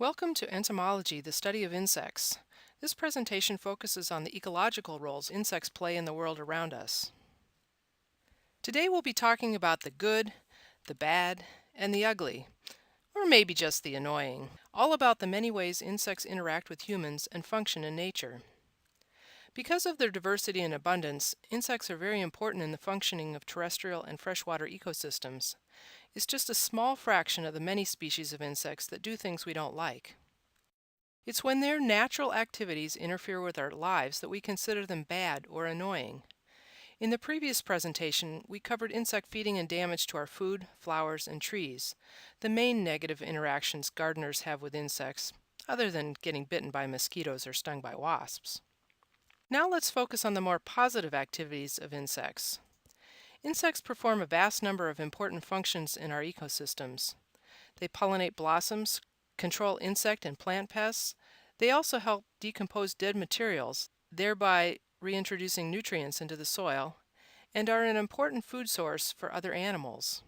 Welcome to Entomology, the study of insects. This presentation focuses on the ecological roles insects play in the world around us. Today we'll be talking about the good, the bad, and the ugly, or maybe just the annoying, all about the many ways insects interact with humans and function in nature. Because of their diversity and abundance, insects are very important in the functioning of terrestrial and freshwater ecosystems. It's just a small fraction of the many species of insects that do things we don't like. It's when their natural activities interfere with our lives that we consider them bad or annoying. In the previous presentation, we covered insect feeding and damage to our food, flowers, and trees, the main negative interactions gardeners have with insects, other than getting bitten by mosquitoes or stung by wasps. Now let's focus on the more positive activities of insects. Insects perform a vast number of important functions in our ecosystems. They pollinate blossoms, control insect and plant pests. They also help decompose dead materials, thereby reintroducing nutrients into the soil, and are an important food source for other animals.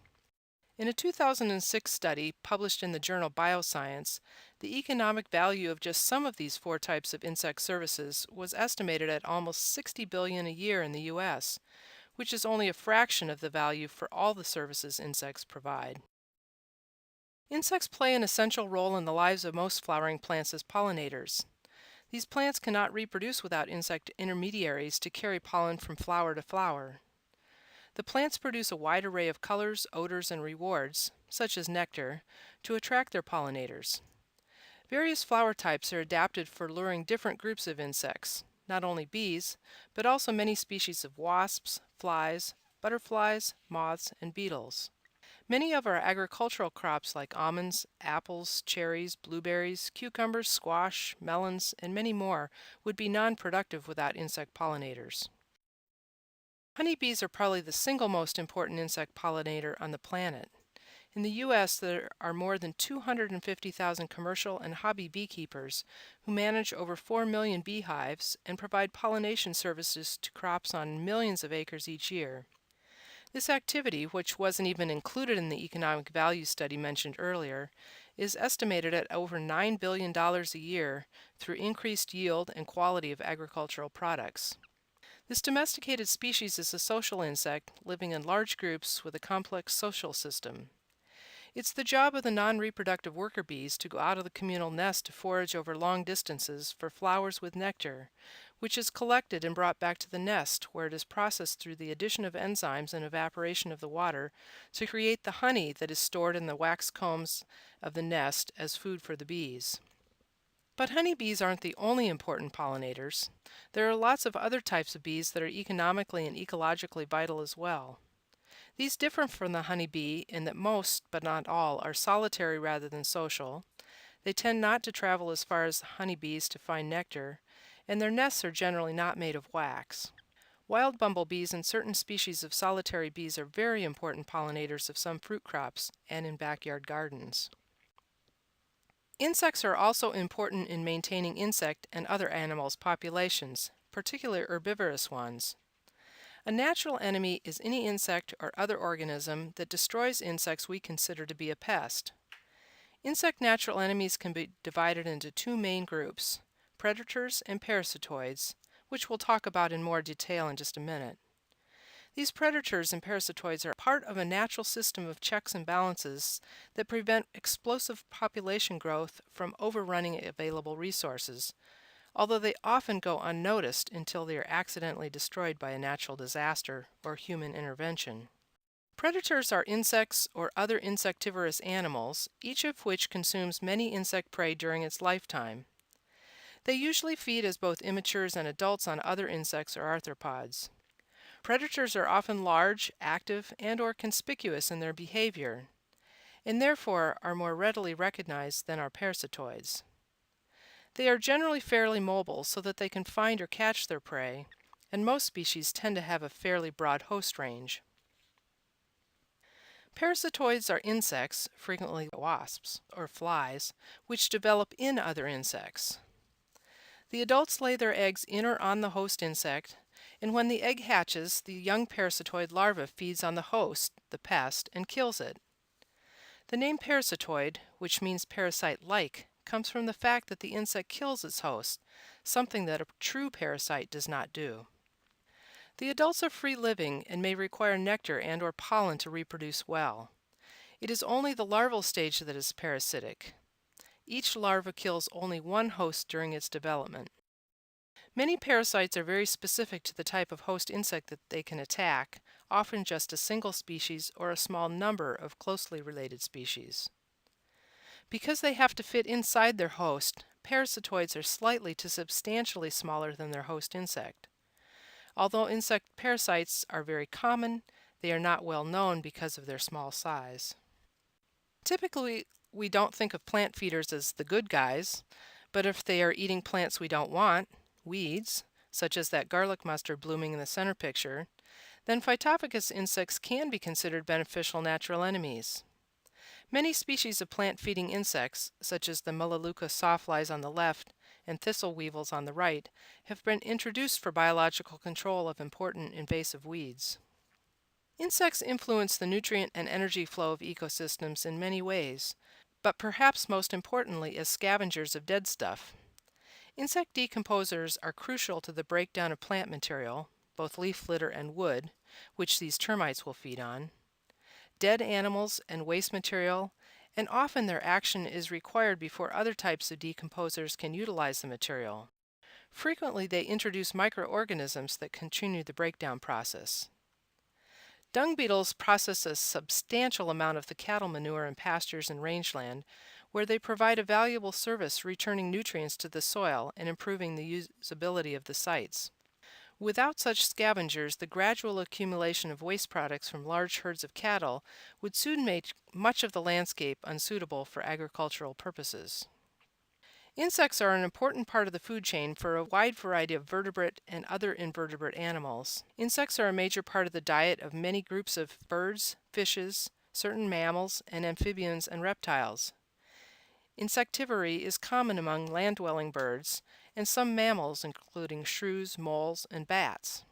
In a 2006 study published in the journal Bioscience, the economic value of just some of these four types of insect services was estimated at almost $60 billion a year in the U.S., which is only a fraction of the value for all the services insects provide. Insects play an essential role in the lives of most flowering plants as pollinators. These plants cannot reproduce without insect intermediaries to carry pollen from flower to flower. The plants produce a wide array of colors, odors, and rewards, such as nectar, to attract their pollinators. Various flower types are adapted for luring different groups of insects, not only bees, but also many species of wasps, flies, butterflies, moths, and beetles. Many of our agricultural crops like almonds, apples, cherries, blueberries, cucumbers, squash, melons, and many more would be non-productive without insect pollinators. Honeybees are probably the single most important insect pollinator on the planet. In the U.S., there are more than 250,000 commercial and hobby beekeepers who manage over 4 million beehives and provide pollination services to crops on millions of acres each year. This activity, which wasn't even included in the economic value study mentioned earlier, is estimated at over $9 billion a year through increased yield and quality of agricultural products. This domesticated species is a social insect living in large groups with a complex social system. It's the job of the non-reproductive worker bees to go out of the communal nest to forage over long distances for flowers with nectar, which is collected and brought back to the nest, where it is processed through the addition of enzymes and evaporation of the water to create the honey that is stored in the wax combs of the nest as food for the bees. But honeybees aren't the only important pollinators. There are lots of other types of bees that are economically and ecologically vital as well. These differ from the honeybee in that most, but not all, are solitary rather than social. They tend not to travel as far as honeybees to find nectar, and their nests are generally not made of wax. Wild bumblebees and certain species of solitary bees are very important pollinators of some fruit crops and in backyard gardens. Insects are also important in maintaining insect and other animals' populations, particularly herbivorous ones. A natural enemy is any insect or other organism that destroys insects we consider to be a pest. Insect natural enemies can be divided into two main groups, predators and parasitoids, which we'll talk about in more detail in just a minute. These predators and parasitoids are part of a natural system of checks and balances that prevent explosive population growth from overrunning available resources, although they often go unnoticed until they are accidentally destroyed by a natural disaster or human intervention. Predators are insects or other insectivorous animals, each of which consumes many insect prey during its lifetime. They usually feed as both immatures and adults on other insects or arthropods. Predators are often large, active, and/or conspicuous in their behavior, and therefore are more readily recognized than are parasitoids. They are generally fairly mobile so that they can find or catch their prey, and most species tend to have a fairly broad host range. Parasitoids are insects, frequently wasps or flies, which develop in other insects. The adults lay their eggs in or on the host insect, and when the egg hatches, the young parasitoid larva feeds on the host, the pest, and kills it. The name parasitoid, which means parasite-like, comes from the fact that the insect kills its host, something that a true parasite does not do. The adults are free-living and may require nectar and/or pollen to reproduce well. It is only the larval stage that is parasitic. Each larva kills only one host during its development. Many parasites are very specific to the type of host insect that they can attack, often just a single species or a small number of closely related species. Because they have to fit inside their host, parasitoids are slightly to substantially smaller than their host insect. Although insect parasites are very common, they are not well known because of their small size. Typically, we don't think of plant feeders as the good guys, but if they are eating plants we don't want, weeds, such as that garlic mustard blooming in the center picture, then Phytophagous insects can be considered beneficial natural enemies. Many species of plant-feeding insects, such as the Melaleuca sawflies on the left and thistle weevils on the right, have been introduced for biological control of important invasive weeds. Insects influence the nutrient and energy flow of ecosystems in many ways, but perhaps most importantly as scavengers of dead stuff. Insect decomposers are crucial to the breakdown of plant material, both leaf litter and wood, which these termites will feed on, dead animals and waste material, and often their action is required before other types of decomposers can utilize the material. Frequently they introduce microorganisms that continue the breakdown process. Dung beetles process a substantial amount of the cattle manure in pastures and rangeland, where they provide a valuable service returning nutrients to the soil and improving the usability of the sites. Without such scavengers, the gradual accumulation of waste products from large herds of cattle would soon make much of the landscape unsuitable for agricultural purposes. Insects are an important part of the food chain for a wide variety of vertebrate and other invertebrate animals. Insects are a major part of the diet of many groups of birds, fishes, certain mammals, and amphibians and reptiles. Insectivory is common among land-dwelling birds and some mammals, including shrews, moles, and bats.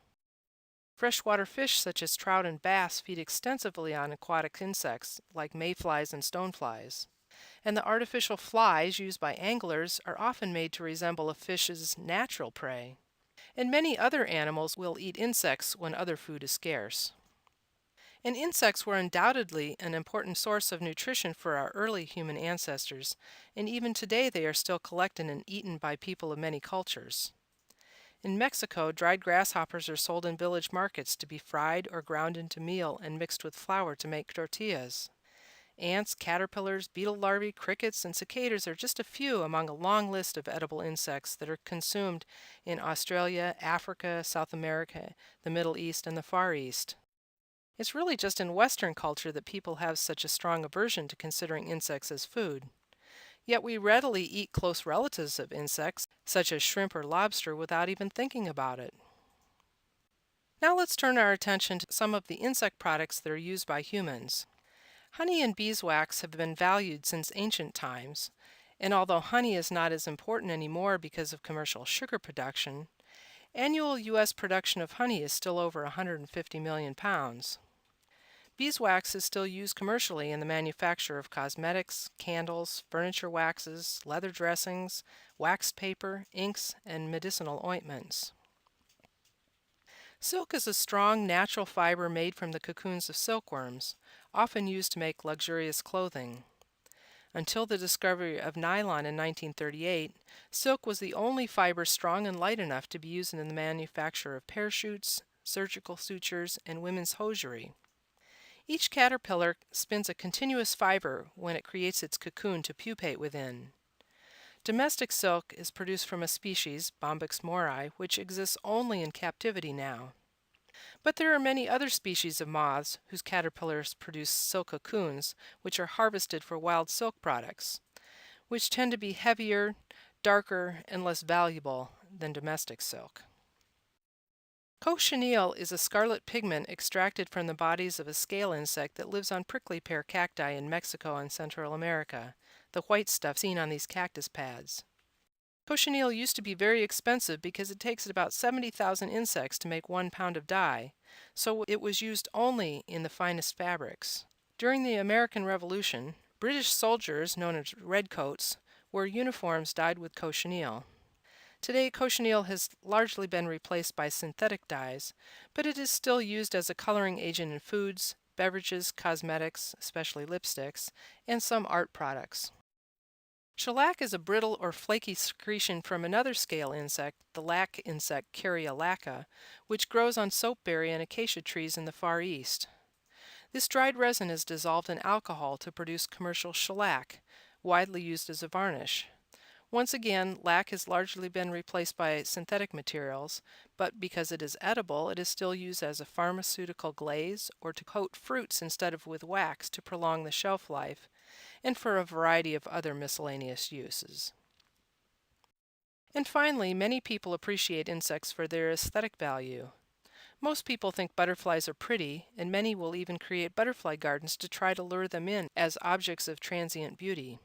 Freshwater fish such as trout and bass feed extensively on aquatic insects like mayflies and stoneflies. And the artificial flies used by anglers are often made to resemble a fish's natural prey. And many other animals will eat insects when other food is scarce. And insects were undoubtedly an important source of nutrition for our early human ancestors, and even today they are still collected and eaten by people of many cultures. In Mexico, dried grasshoppers are sold in village markets to be fried or ground into meal and mixed with flour to make tortillas. Ants, caterpillars, beetle larvae, crickets, and cicadas are just a few among a long list of edible insects that are consumed in Australia, Africa, South America, the Middle East, and the Far East. It's really just in Western culture that people have such a strong aversion to considering insects as food. Yet we readily eat close relatives of insects, such as shrimp or lobster, without even thinking about it. Now let's turn our attention to some of the insect products that are used by humans. Honey and beeswax have been valued since ancient times, and although honey is not as important anymore because of commercial sugar production, annual U.S. production of honey is still over 150 million pounds. Beeswax is still used commercially in the manufacture of cosmetics, candles, furniture waxes, leather dressings, waxed paper, inks, and medicinal ointments. Silk is a strong, natural fiber made from the cocoons of silkworms, often used to make luxurious clothing. Until the discovery of nylon in 1938, silk was the only fiber strong and light enough to be used in the manufacture of parachutes, surgical sutures, and women's hosiery. Each caterpillar spins a continuous fiber when it creates its cocoon to pupate within. Domestic silk is produced from a species, Bombyx mori, which exists only in captivity now. But there are many other species of moths whose caterpillars produce silk cocoons, which are harvested for wild silk products, which tend to be heavier, darker, and less valuable than domestic silk. Cochineal is a scarlet pigment extracted from the bodies of a scale insect that lives on prickly pear cacti in Mexico and Central America, the white stuff seen on these cactus pads. Cochineal used to be very expensive because it takes about 70,000 insects to make 1 pound of dye, so it was used only in the finest fabrics. During the American Revolution, British soldiers, known as redcoats, where uniforms dyed with cochineal. Today, cochineal has largely been replaced by synthetic dyes, but it is still used as a coloring agent in foods, beverages, cosmetics, especially lipsticks, and some art products. Shellac is a brittle or flaky secretion from another scale insect, the lac insect Caryolaca, which grows on soapberry and acacia trees in the Far East. This dried resin is dissolved in alcohol to produce commercial shellac, widely used as a varnish. Once again, lac has largely been replaced by synthetic materials, but because it is edible, it is still used as a pharmaceutical glaze or to coat fruits instead of with wax to prolong the shelf life, and for a variety of other miscellaneous uses. And finally, many people appreciate insects for their aesthetic value. Most people think butterflies are pretty, and many will even create butterfly gardens to try to lure them in as objects of transient beauty.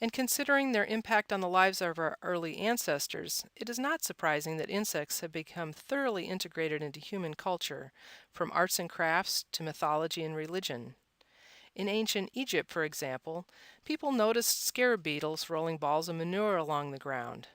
And considering their impact on the lives of our early ancestors, it is not surprising that insects have become thoroughly integrated into human culture, from arts and crafts to mythology and religion. In ancient Egypt, for example, people noticed scarab beetles rolling balls of manure along the ground.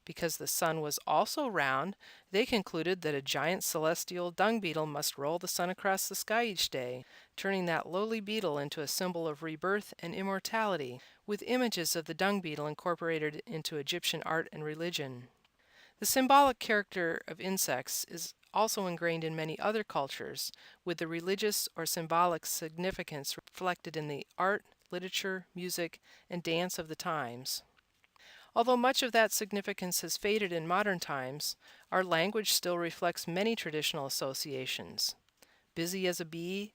Because the sun was also round, they concluded that a giant celestial dung beetle must roll the sun across the sky each day, turning that lowly beetle into a symbol of rebirth and immortality, with images of the dung beetle incorporated into Egyptian art and religion. The symbolic character of insects is also ingrained in many other cultures, with the religious or symbolic significance reflected in the art, literature, music, and dance of the times. Although much of that significance has faded in modern times, our language still reflects many traditional associations. Busy as a bee,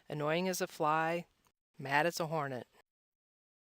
annoying as a fly, mad as a hornet.